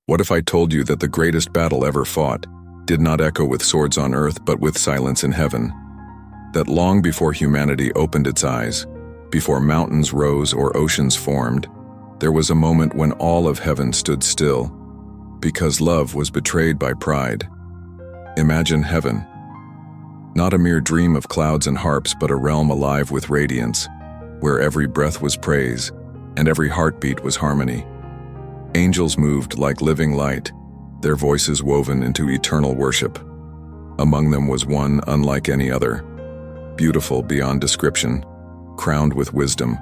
What if I told you that the greatest battle ever fought did not echo with swords on earth but with silence in heaven? That long before humanity opened its eyes, before mountains rose or oceans formed, there was a moment when all of heaven stood still, because love was betrayed by pride. Imagine heaven. Not a mere dream of clouds and harps, but a realm alive with radiance, where every breath was praise, and every heartbeat was harmony. Angels moved like living light, their voices woven into eternal worship. Among them was one unlike any other, beautiful beyond description, crowned with wisdom,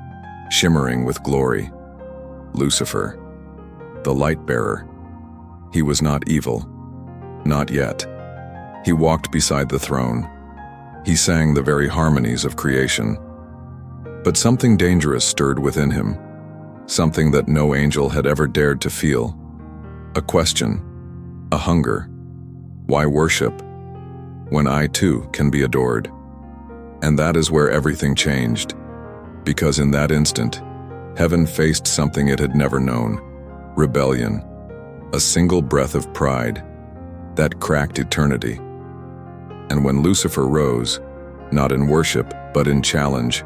shimmering with glory. Lucifer, the light-bearer. He was not evil, not yet. He walked beside the throne. He sang the very harmonies of creation. But something dangerous stirred within him, something that no angel had ever dared to feel. A question, a hunger. Why worship when I too can be adored? And that is where everything changed, because in that instant, heaven faced something it had never known: rebellion, a single breath of pride that cracked eternity. And when Lucifer rose, not in worship but in challenge,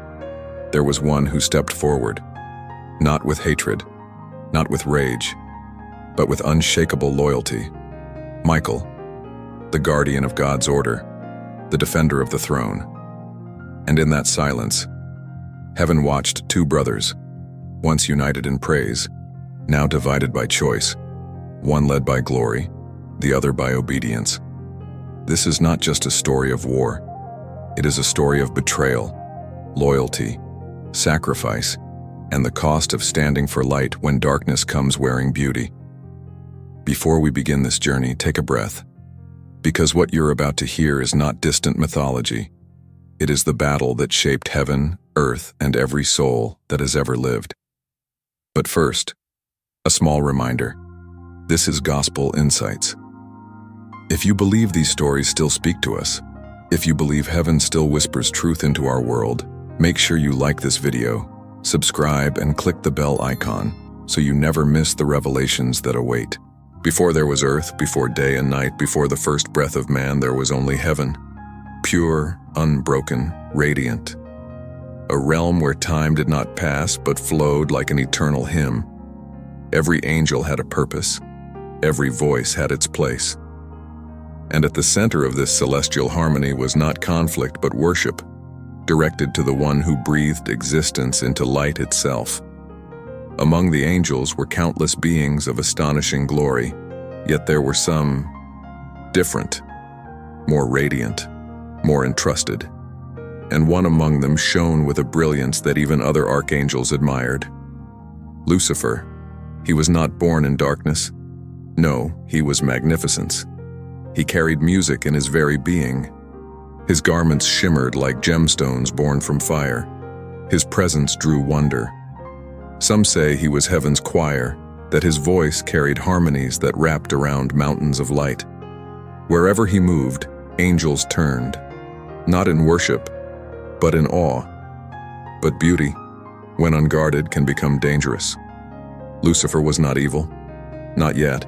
there was one who stepped forward, not with hatred, not with rage, but with unshakable loyalty. Michael, the guardian of God's order, the defender of the throne. And in that silence, heaven watched two brothers, once united in praise, now divided by choice, one led by glory, the other by obedience. This is not just a story of war. It is a story of betrayal, loyalty, sacrifice, and the cost of standing for light when darkness comes wearing beauty. Before we begin this journey, take a breath, because what you're about to hear is not distant mythology. It is the battle that shaped heaven, earth, and every soul that has ever lived. But first, a small reminder. This is Gospel Insights. If you believe these stories still speak to us, if you believe heaven still whispers truth into our world, make sure you like this video, subscribe, and click the bell icon so you never miss the revelations that await. Before there was earth, before day and night, before the first breath of man, there was only heaven. Pure, unbroken, radiant. A realm where time did not pass but flowed like an eternal hymn. Every angel had a purpose. Every voice had its place. And at the center of this celestial harmony was not conflict but worship, directed to the one who breathed existence into light itself. Among the angels were countless beings of astonishing glory, yet there were some different, more radiant, more entrusted. And one among them shone with a brilliance that even other archangels admired. Lucifer. He was not born in darkness. No, he was magnificence. He carried music in his very being. His garments shimmered like gemstones born from fire. His presence drew wonder. Some say he was heaven's choir, that his voice carried harmonies that wrapped around mountains of light. Wherever he moved, angels turned, not in worship, but in awe. But beauty, when unguarded, can become dangerous. Lucifer was not evil, not yet,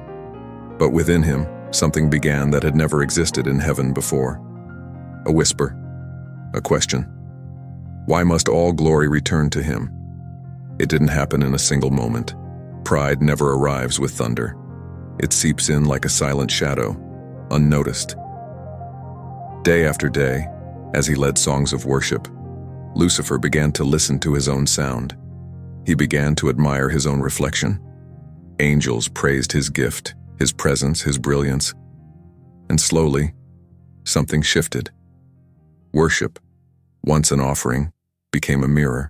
but within him, something began that had never existed in heaven before. A whisper, a question. Why must all glory return to him? It didn't happen in a single moment. Pride never arrives with thunder. It seeps in like a silent shadow, unnoticed. Day after day, as he led songs of worship, Lucifer began to listen to his own sound. He began to admire his own reflection. Angels praised his gift, his presence, his brilliance. And slowly, something shifted. Worship, once an offering, became a mirror.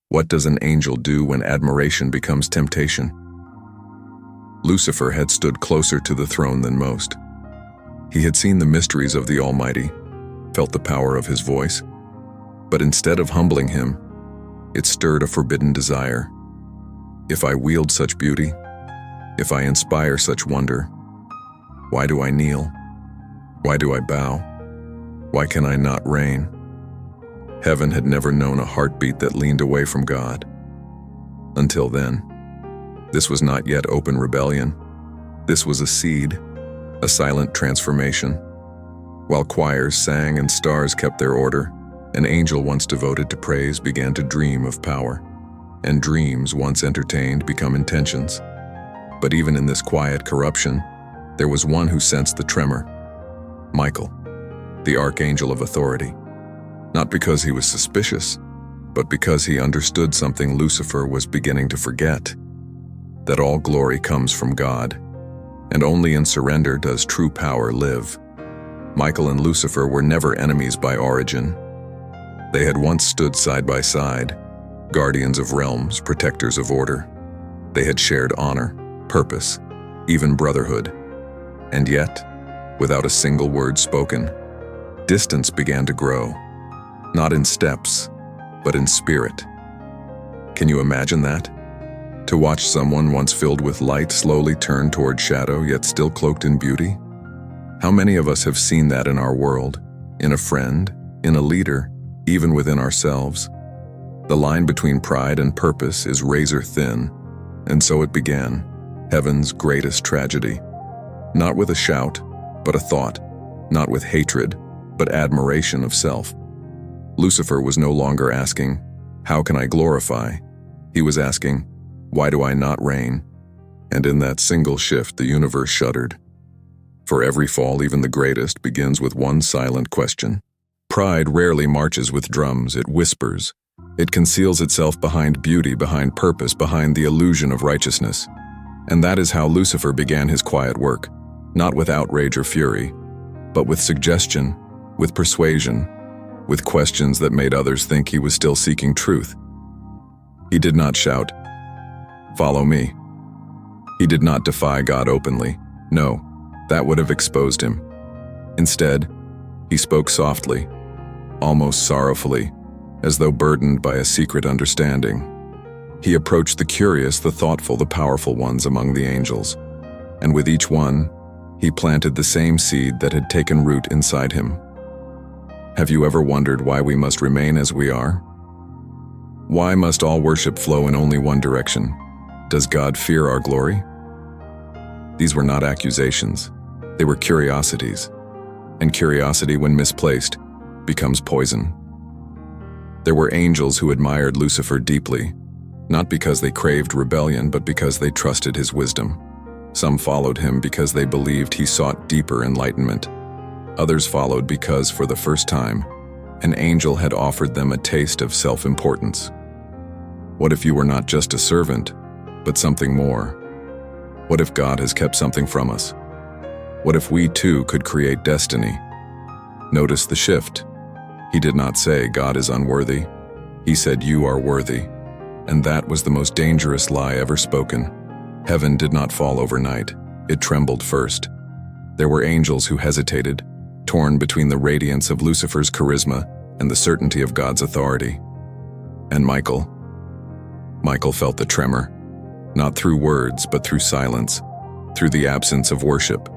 What does an angel do when admiration becomes temptation? Lucifer had stood closer to the throne than most. He had seen the mysteries of the Almighty, felt the power of his voice, but instead of humbling him, it stirred a forbidden desire. If I wield such beauty, if I inspire such wonder, why do I kneel? Why do I bow? Why can I not reign? Heaven had never known a heartbeat that leaned away from God. Until then, this was not yet open rebellion. This was a seed, a silent transformation. While choirs sang and stars kept their order, an angel once devoted to praise began to dream of power, and dreams once entertained become intentions. But even in this quiet corruption, there was one who sensed the tremor: Michael, the Archangel of authority. Not because he was suspicious, but because he understood something Lucifer was beginning to forget: that all glory comes from God, and only in surrender does true power live. Michael and Lucifer were never enemies by origin. They had once stood side by side, guardians of realms, protectors of order. They had shared honor, purpose, even brotherhood. And yet, without a single word spoken, distance began to grow, not in steps, but in spirit. Can you imagine that? To watch someone once filled with light slowly turn toward shadow, yet still cloaked in beauty? How many of us have seen that in our world, in a friend, in a leader, even within ourselves? The line between pride and purpose is razor thin, and so it began, heaven's greatest tragedy. Not with a shout, but a thought, not with hatred, but admiration of self. Lucifer was no longer asking, "How can I glorify?" He was asking, "Why do I not reign?" And in that single shift, the universe shuddered. For every fall, even the greatest, begins with one silent question. Pride rarely marches with drums, it whispers. It conceals itself behind beauty, behind purpose, behind the illusion of righteousness. And that is how Lucifer began his quiet work, not with outrage or fury, but with suggestion, with persuasion, with questions that made others think he was still seeking truth. He did not shout, "Follow me." He did not defy God openly. No, that would have exposed him. Instead, he spoke softly, almost sorrowfully, as though burdened by a secret understanding. He approached the curious, the thoughtful, the powerful ones among the angels, and with each one, he planted the same seed that had taken root inside him. Have you ever wondered why we must remain as we are? Why must all worship flow in only one direction? Does God fear our glory? These were not accusations. They were curiosities. And curiosity, when misplaced, becomes poison. There were angels who admired Lucifer deeply, not because they craved rebellion, but because they trusted his wisdom. Some followed him because they believed he sought deeper enlightenment. Others followed because, for the first time, an angel had offered them a taste of self-importance. What if you were not just a servant, but something more? What if God has kept something from us? What if we too could create destiny? Notice the shift. He did not say, "God is unworthy." He said, "You are worthy." And that was the most dangerous lie ever spoken. Heaven did not fall overnight. It trembled first. There were angels who hesitated, torn between the radiance of Lucifer's charisma and the certainty of God's authority. And Michael felt the tremor, not through words, but through silence, through the absence of worship.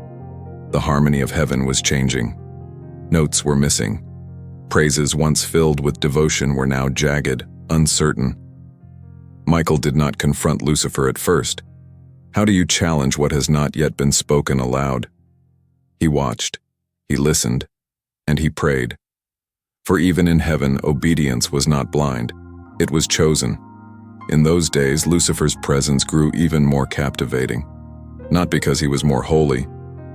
The harmony of heaven was changing. Notes were missing. Praises once filled with devotion were now jagged, uncertain. Michael did not confront Lucifer at first. How do you challenge what has not yet been spoken aloud? He watched, he listened, and he prayed. For even in heaven, obedience was not blind. It was chosen. In those days, Lucifer's presence grew even more captivating. Not because he was more holy,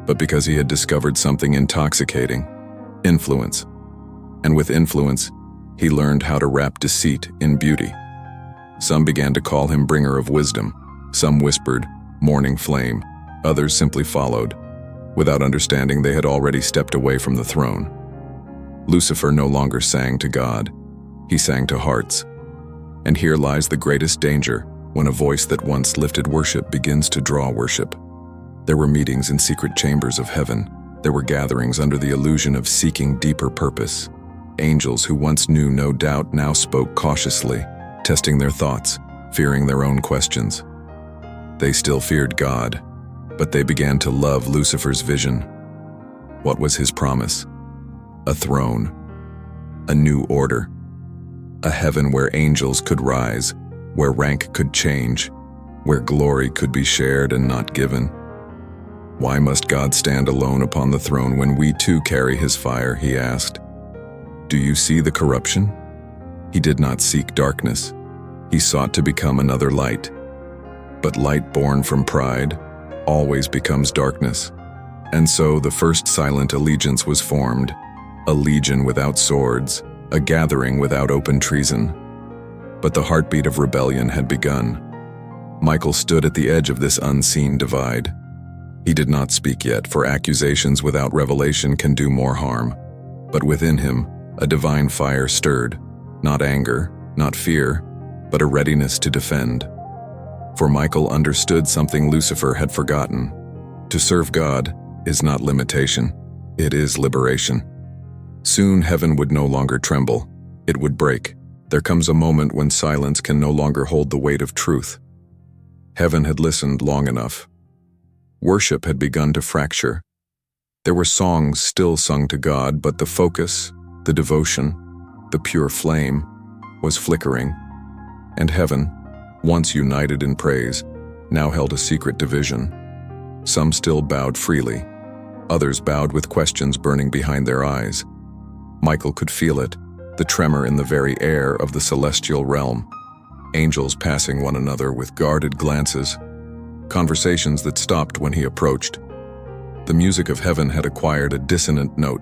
but because he had discovered something intoxicating: influence. And with influence, he learned how to wrap deceit in beauty. Some began to call him bringer of wisdom. Some whispered, morning flame. Others simply followed. Without understanding, they had already stepped away from the throne. Lucifer no longer sang to God. He sang to hearts. And here lies the greatest danger, when a voice that once lifted worship begins to draw worship. There were meetings in secret chambers of heaven. There were gatherings under the illusion of seeking deeper purpose. Angels who once knew no doubt now spoke cautiously, testing their thoughts, fearing their own questions. They still feared God, but they began to love Lucifer's vision. What was his promise? A throne, a new order, a heaven where angels could rise, where rank could change, where glory could be shared and not given. "Why must God stand alone upon the throne when we too carry his fire?" he asked. "Do you see the corruption?" He did not seek darkness. He sought to become another light. But light born from pride always becomes darkness. And so the first silent allegiance was formed, a legion without swords, a gathering without open treason. But the heartbeat of rebellion had begun. Michael stood at the edge of this unseen divide. He did not speak yet, for accusations without revelation can do more harm. But within him, a divine fire stirred, not anger, not fear, but a readiness to defend. For Michael understood something Lucifer had forgotten. To serve God is not limitation, it is liberation. Soon heaven would no longer tremble, it would break. There comes a moment when silence can no longer hold the weight of truth. Heaven had listened long enough. Worship had begun to fracture. There were songs still sung to God, but the focus, the devotion, the pure flame, was flickering. And heaven, once united in praise, now held a secret division. Some still bowed freely. Others bowed with questions burning behind their eyes. Michael could feel it, the tremor in the very air of the celestial realm. Angels passing one another with guarded glances. Conversations that stopped when he approached. The music of heaven had acquired a dissonant note,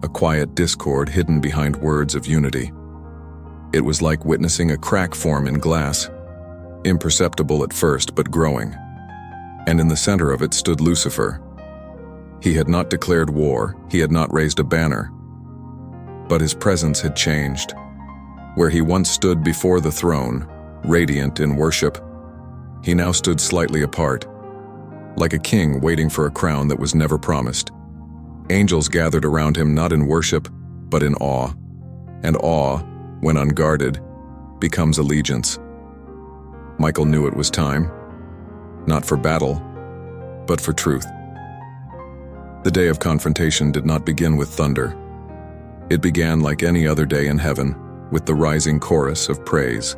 a quiet discord hidden behind words of unity. It was like witnessing a crack form in glass, imperceptible at first but growing. And in the center of it stood Lucifer. He had not declared war, he had not raised a banner. But his presence had changed. Where he once stood before the throne, radiant in worship, he now stood slightly apart, like a king waiting for a crown that was never promised. Angels gathered around him not in worship, but in awe. And awe, when unguarded, becomes allegiance. Michael knew it was time, not for battle, but for truth. The day of confrontation did not begin with thunder. It began like any other day in heaven, with the rising chorus of praise.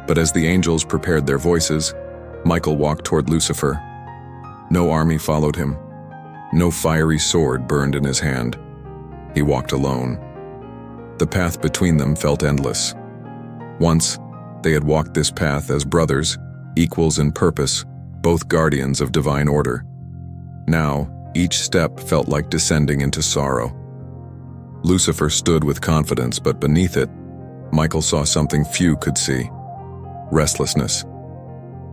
But as the angels prepared their voices, Michael walked toward Lucifer. No army followed him. No fiery sword burned in his hand. He walked alone. The path between them felt endless. Once, they had walked this path as brothers, equals in purpose, both guardians of divine order. Now, each step felt like descending into sorrow. Lucifer stood with confidence, but beneath it, Michael saw something few could see. Restlessness.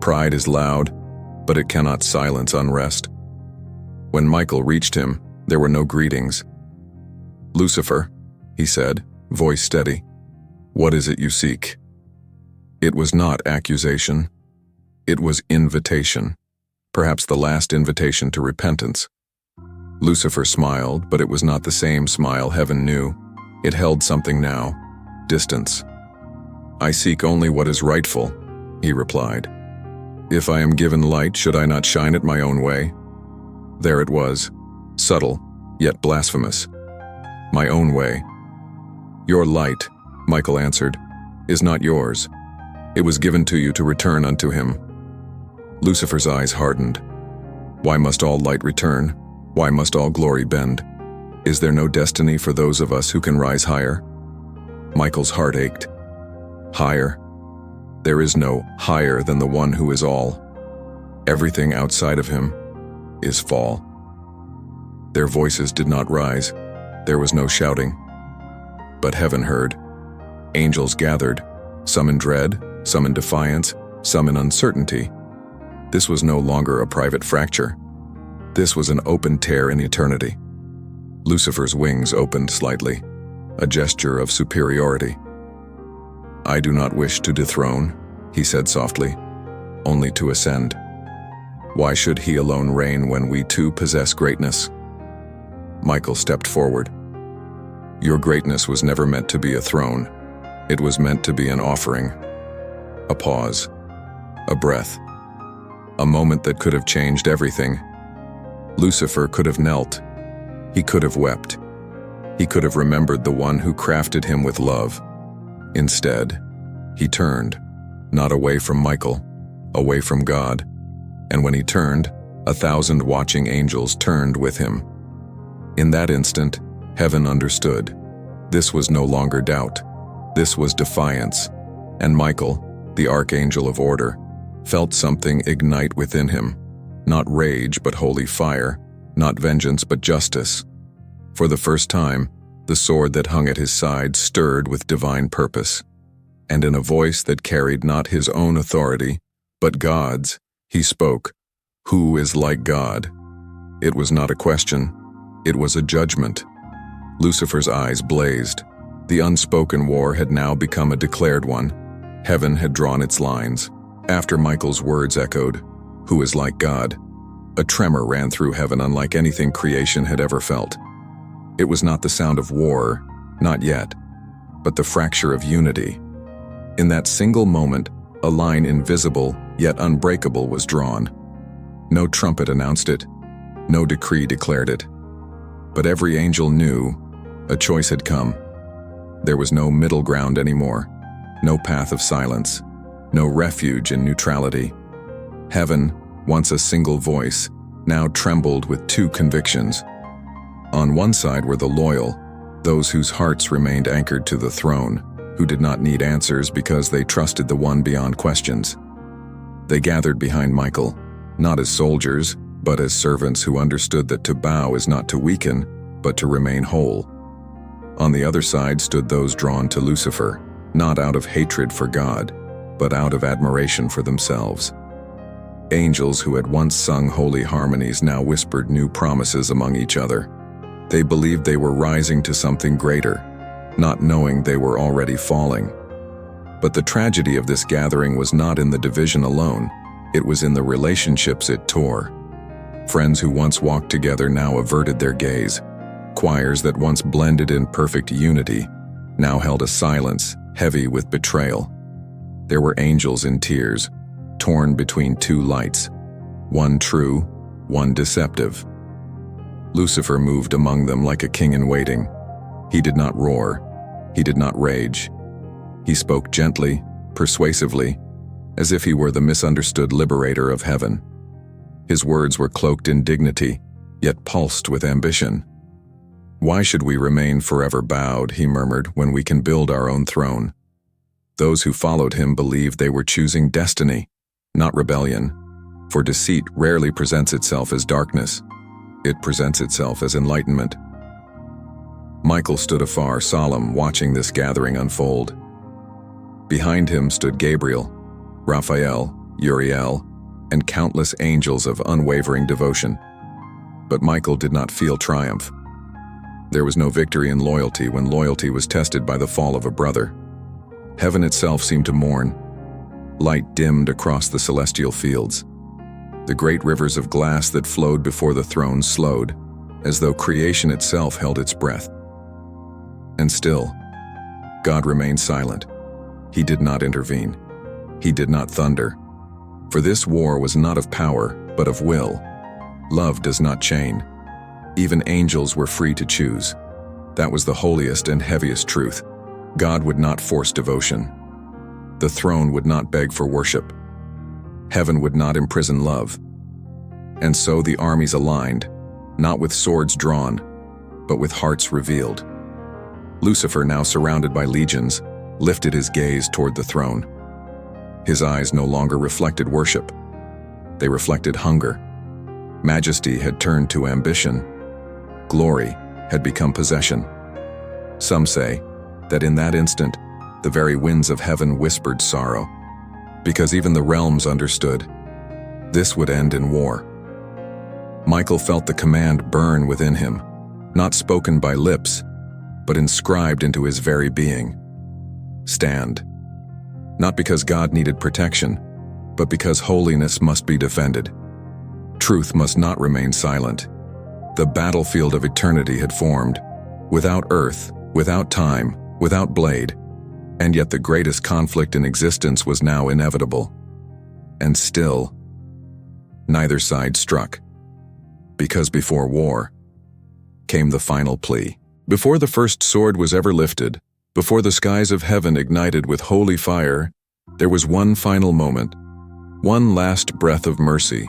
Pride is loud, but it cannot silence unrest. When Michael reached him, there were no greetings. "Lucifer," he said, voice steady, "what is it you seek?" It was not accusation. It was invitation, perhaps the last invitation to repentance. Lucifer smiled, but it was not the same smile heaven knew. It held something now, distance. "I seek only what is rightful," he replied. "If I am given light, should I not shine it my own way?" There it was, subtle, yet blasphemous. "My own way." "Your light," Michael answered, "is not yours. It was given to you to return unto him." Lucifer's eyes hardened. Why must all light return? Why must all glory bend? Is there no destiny for those of us who can rise higher? Michael's heart ached. Higher? There is no higher than the one who is all. Everything outside of him is fall. Their voices did not rise. There was no shouting. But heaven heard. Angels gathered, some in dread, some in defiance, some in uncertainty. This was no longer a private fracture. This was an open tear in eternity. Lucifer's wings opened slightly, a gesture of superiority. "I do not wish to dethrone," he said softly, "only to ascend. Why should he alone reign when we too possess greatness?" Michael stepped forward. "Your greatness was never meant to be a throne. It was meant to be an offering." A pause. A breath. A moment that could have changed everything. Lucifer could have knelt. He could have wept. He could have remembered the one who crafted him with love. Instead, he turned, not away from Michael, away from God. And when he turned, 1,000 watching angels turned with him. In that instant, heaven understood. This was no longer doubt. This was defiance. And Michael, the Archangel of Order, felt something ignite within him. Not rage, but holy fire. Not vengeance, but justice. For the first time, the sword that hung at his side stirred with divine purpose. And in a voice that carried not his own authority, but God's, he spoke, "Who is like God?" It was not a question. It was a judgment. Lucifer's eyes blazed. The unspoken war had now become a declared one. Heaven had drawn its lines. After Michael's words echoed, "Who is like God?" a tremor ran through heaven unlike anything creation had ever felt. It was not the sound of war, not yet, but the fracture of unity. In that single moment, a line invisible yet unbreakable was drawn. No trumpet announced it. No decree declared it. But every angel knew a choice had come. There was no middle ground anymore, no path of silence, no refuge in neutrality. Heaven, once a single voice, now trembled with two convictions. On one side were the loyal, those whose hearts remained anchored to the throne, who did not need answers because they trusted the one beyond questions. They gathered behind Michael, not as soldiers, but as servants who understood that to bow is not to weaken, but to remain whole. On the other side stood those drawn to Lucifer, not out of hatred for God, but out of admiration for themselves. Angels who had once sung holy harmonies now whispered new promises among each other. They believed they were rising to something greater, not knowing they were already falling. But the tragedy of this gathering was not in the division alone, it was in the relationships it tore. Friends who once walked together now averted their gaze. Choirs that once blended in perfect unity now held a silence heavy with betrayal. There were angels in tears, torn between two lights, one true, one deceptive. Lucifer moved among them like a king in waiting. He did not roar. He did not rage. He spoke gently, persuasively, as if he were the misunderstood liberator of heaven. His words were cloaked in dignity, yet pulsed with ambition. "Why should we remain forever bowed," he murmured, "when we can build our own throne?" Those who followed him believed they were choosing destiny, not rebellion, for deceit rarely presents itself as darkness. It presents itself as enlightenment. Michael stood afar, solemn, watching this gathering unfold. Behind him stood Gabriel, Raphael, Uriel, and countless angels of unwavering devotion. But Michael did not feel triumph. There was no victory in loyalty when loyalty was tested by the fall of a brother. Heaven itself seemed to mourn. Light dimmed across the celestial fields. The great rivers of glass that flowed before the throne slowed, as though creation itself held its breath. And still, God remained silent. He did not intervene. He did not thunder. For this war was not of power, but of will. Love does not chain. Even angels were free to choose. That was the holiest and heaviest truth. God would not force devotion. The throne would not beg for worship. Heaven would not imprison love. And so the armies aligned, not with swords drawn, but with hearts revealed. Lucifer, now surrounded by legions, lifted his gaze toward the throne. His eyes no longer reflected worship. They reflected hunger. Majesty had turned to ambition. Glory had become possession. Some say that in that instant, the very winds of heaven whispered sorrow, because even the realms understood. This would end in war. Michael felt the command burn within him, not spoken by lips, but inscribed into his very being. Stand. Not because God needed protection, but because holiness must be defended. Truth must not remain silent. The battlefield of eternity had formed, without earth, without time, without blade, and yet the greatest conflict in existence was now inevitable. And still, neither side struck. Because before war came the final plea. Before the first sword was ever lifted, before the skies of heaven ignited with holy fire, there was one final moment, one last breath of mercy,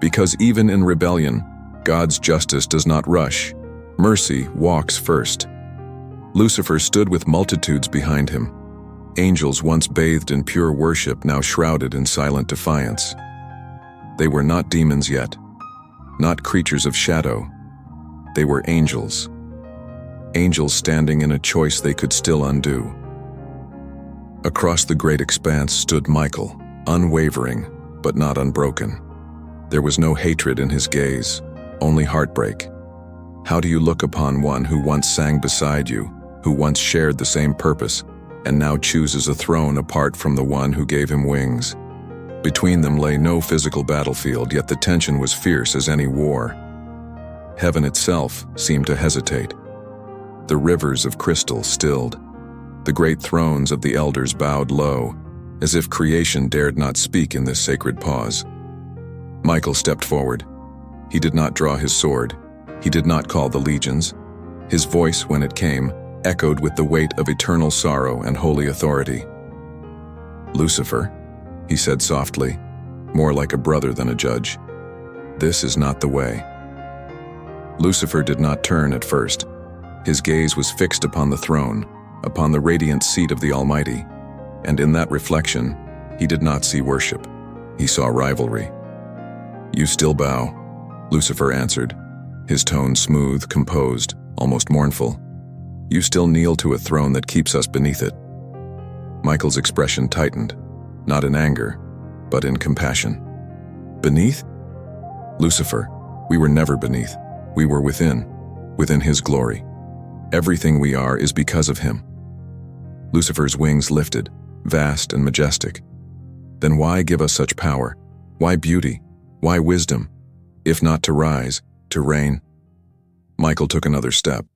Because even in rebellion, God's justice does not rush. Mercy walks first. Lucifer stood with multitudes behind him. Angels once bathed in pure worship, now shrouded in silent defiance. They were not demons yet, not creatures of shadow. They were angels. Angels standing in a choice they could still undo. Across the great expanse stood Michael, unwavering, but not unbroken. There was no hatred in his gaze, only heartbreak. How do you look upon one who once sang beside you, who once shared the same purpose, and now chooses a throne apart from the one who gave him wings? Between them lay no physical battlefield, yet the tension was fierce as any war. Heaven itself seemed to hesitate. The rivers of crystal stilled. The great thrones of the elders bowed low, as if creation dared not speak in this sacred pause. Michael stepped forward. He did not draw his sword. He did not call the legions. His voice, when it came, echoed with the weight of eternal sorrow and holy authority. "Lucifer," he said softly, more like a brother than a judge, "this is not the way." Lucifer did not turn at first. His gaze was fixed upon the throne, upon the radiant seat of the Almighty, and in that reflection, he did not see worship. He saw rivalry. "You still bow," Lucifer answered, his tone smooth, composed, almost mournful. "You still kneel to a throne that keeps us beneath it." Michael's expression tightened, not in anger, but in compassion. "Beneath? Lucifer, we were never beneath. We were within his glory. Everything we are is because of him." Lucifer's wings lifted, vast and majestic. "Then why give us such power? Why beauty? Why wisdom? If not to rise, to reign?" Michael took another step.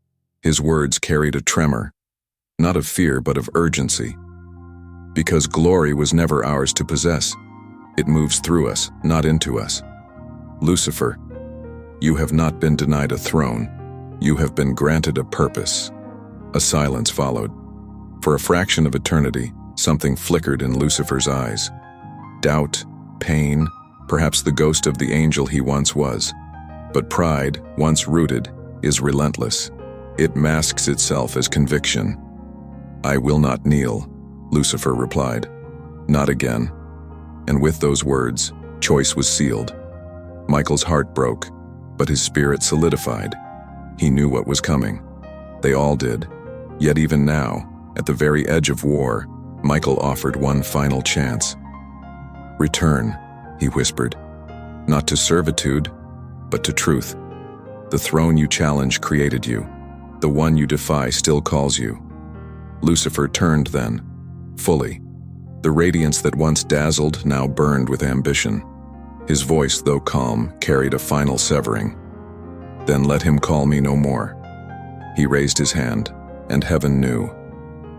His words carried a tremor, not of fear but of urgency. "Because glory was never ours to possess. It moves through us, not into us. Lucifer, you have not been denied a throne. You have been granted a purpose." A silence followed. For a fraction of eternity, something flickered in Lucifer's eyes. Doubt, pain, perhaps the ghost of the angel he once was. But pride, once rooted, is relentless. It masks itself as conviction. "I will not kneel," Lucifer replied. "Not again." And with those words, choice was sealed. Michael's heart broke, but his spirit solidified. He knew what was coming. They all did. Yet even now, at the very edge of war, Michael offered one final chance. "Return," he whispered. "Not to servitude, but to truth. The throne you challenge created you. The one you defy still calls you." Lucifer turned then, fully. The radiance that once dazzled now burned with ambition. His voice, though calm, carried a final severing. "Then let him call me no more." He raised his hand, and heaven knew.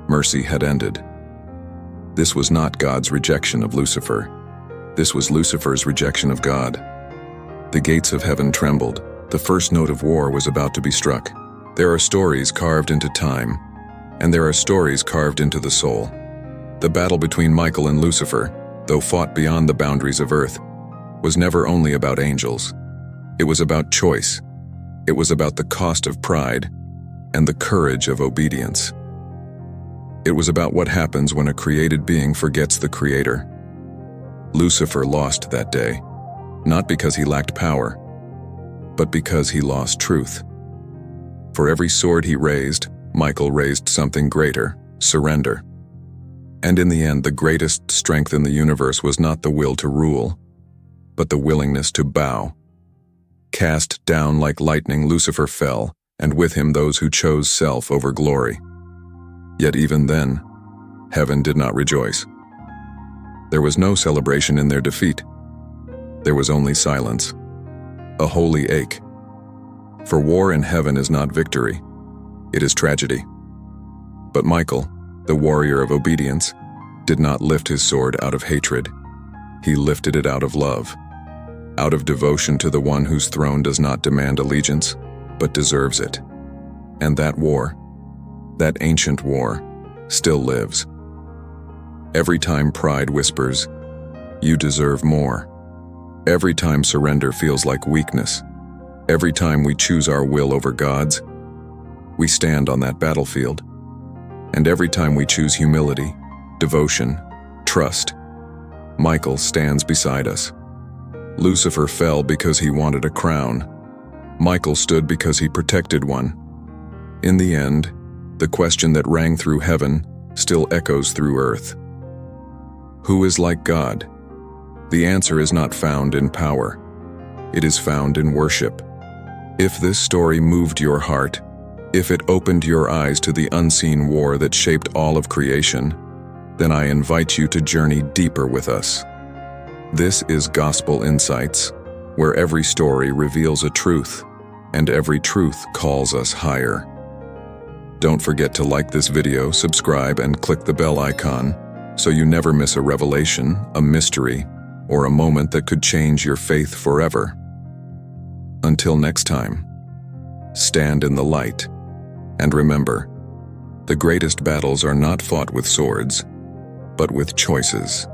Mercy had ended. This was not God's rejection of Lucifer. This was Lucifer's rejection of God. The gates of heaven trembled. The first note of war was about to be struck. There are stories carved into time, and there are stories carved into the soul. The battle between Michael and Lucifer, though fought beyond the boundaries of earth, was never only about angels. It was about choice. It was about the cost of pride and the courage of obedience. It was about what happens when a created being forgets the Creator. Lucifer lost that day, not because he lacked power, but because he lost truth. For every sword he raised, Michael raised something greater: surrender. And in the end, the greatest strength in the universe was not the will to rule, but the willingness to bow. Cast down like lightning, Lucifer fell, and with him those who chose self over glory. Yet even then, heaven did not rejoice. There was no celebration in their defeat. There was only silence, a holy ache. For war in heaven is not victory, it is tragedy. But Michael, the warrior of obedience, did not lift his sword out of hatred. He lifted it out of love, out of devotion to the one whose throne does not demand allegiance, but deserves it. And that war, that ancient war, still lives. Every time pride whispers, "You deserve more," Every time surrender feels like weakness, every time we choose our will over God's, we stand on that battlefield. And every time we choose humility, devotion, trust, Michael stands beside us. Lucifer fell because he wanted a crown. Michael stood because he protected one. In the end, the question that rang through heaven still echoes through earth. Who is like God? The answer is not found in power. It is found in worship. If this story moved your heart, if it opened your eyes to the unseen war that shaped all of creation, then I invite you to journey deeper with us. This is Gospel Insights, where every story reveals a truth, and every truth calls us higher. Don't forget to like this video, subscribe, and click the bell icon so you never miss a revelation, a mystery, or a moment that could change your faith forever. Until next time, stand in the light, and remember, the greatest battles are not fought with swords, but with choices.